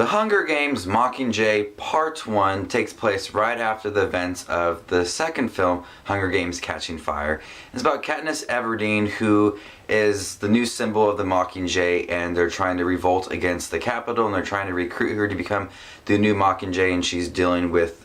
The Hunger Games Mockingjay Part 1 takes place right after the events of the second film, Hunger Games Catching Fire. It's about Katniss Everdeen, who is the new symbol of the Mockingjay, and they're trying to revolt against the Capitol, and they're trying to recruit her to become the new Mockingjay, and she's dealing with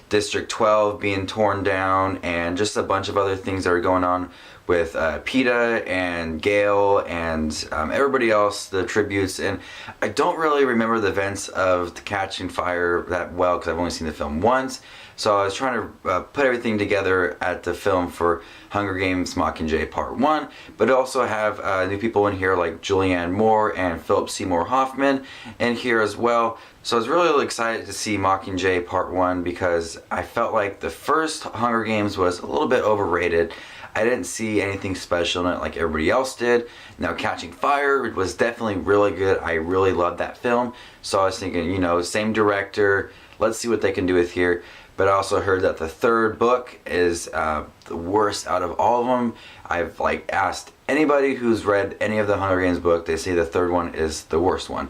District 12 being torn down, and just a bunch of other things that are going on with PETA and Gale and everybody else, the tributes. And I don't really remember the events of the Catching Fire that well because I've only seen the film once. So I was trying to put everything together at the film for Hunger Games Mockingjay Part 1, but also have new people in here like Julianne Moore and Philip Seymour Hoffman in here as well. So I was really excited to see Mockingjay Part 1 because I felt like the first Hunger Games was a little bit overrated. I didn't see anything special in it like everybody else did. Now Catching Fire was definitely really good. I really loved that film. So I was thinking, you know, same director, let's see what they can do with here. But I also heard that the third book is the worst out of all of them. I've asked anybody who's read any of the Hunger Games book, they say the third one is the worst one.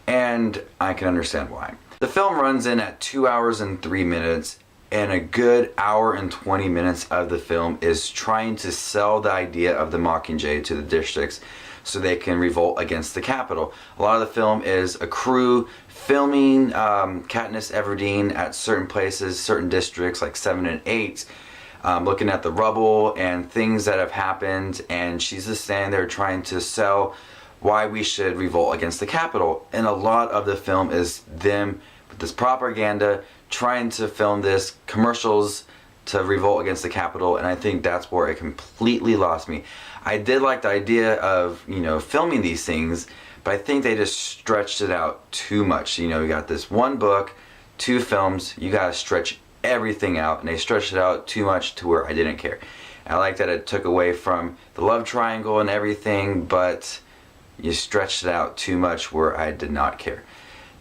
And I can understand why. The film runs in at 2 hours and 3 minutes, and a good hour and 20 minutes of the film is trying to sell the idea of the Mockingjay to the districts so they can revolt against the Capitol. A lot of the film is a crew filming Katniss Everdeen at certain places, certain districts like 7 and 8, looking at the rubble and things that have happened, and she's just standing there trying to sell why we should revolt against the Capitol. And a lot of the film is them with this propaganda trying to film this commercials to revolt against the Capitol, and I think that's where it completely lost me. I did like the idea of, you know, filming these things, but I think they just stretched it out too much. You know, you got this one book, 2 films, you gotta stretch everything out, and they stretched it out too much to where I didn't care. I like that it took away from the love triangle and everything, but you stretched it out too much where I did not care.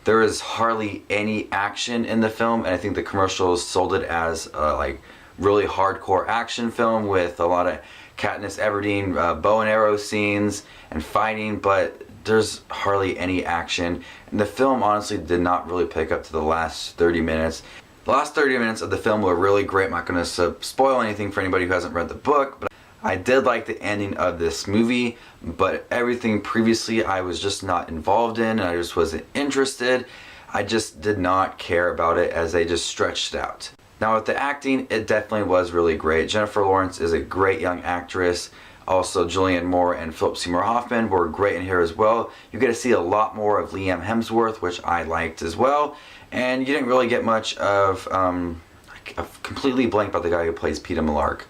There is hardly any action in the film, and I think the commercials sold it as a really hardcore action film with a lot of Katniss Everdeen bow and arrow scenes and fighting, but there's hardly any action. And the film honestly did not really pick up to the last 30 minutes. The last 30 minutes of the film were really great. I'm not going to spoil anything for anybody who hasn't read the book, but I did like the ending of this movie, but everything previously I was just not involved in, and I just wasn't interested. I just did not care about it as they just stretched it out. Now with the acting, it definitely was really great. Jennifer Lawrence is a great young actress. Also Julianne Moore and Philip Seymour Hoffman were great in here as well. You get to see a lot more of Liam Hemsworth, which I liked as well. And you didn't really get much of, I've completely blanked about the guy who plays Peeta Mellark.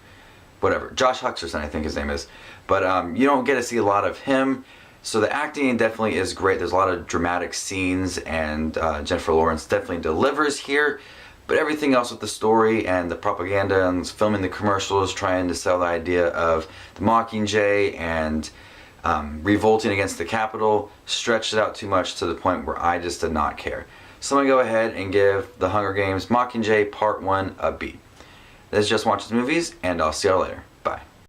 Whatever, Josh Hutcherson I think his name is, but you don't get to see a lot of him, so the acting definitely is great. There's a lot of dramatic scenes, and Jennifer Lawrence definitely delivers here, but everything else with the story and the propaganda and filming the commercials trying to sell the idea of the Mockingjay and revolting against the Capitol stretched it out too much to the point where I just did not care. So I'm going to go ahead and give the Hunger Games Mockingjay Part 1 a B. This is Just Watches Movies, and I'll see y'all later. Bye.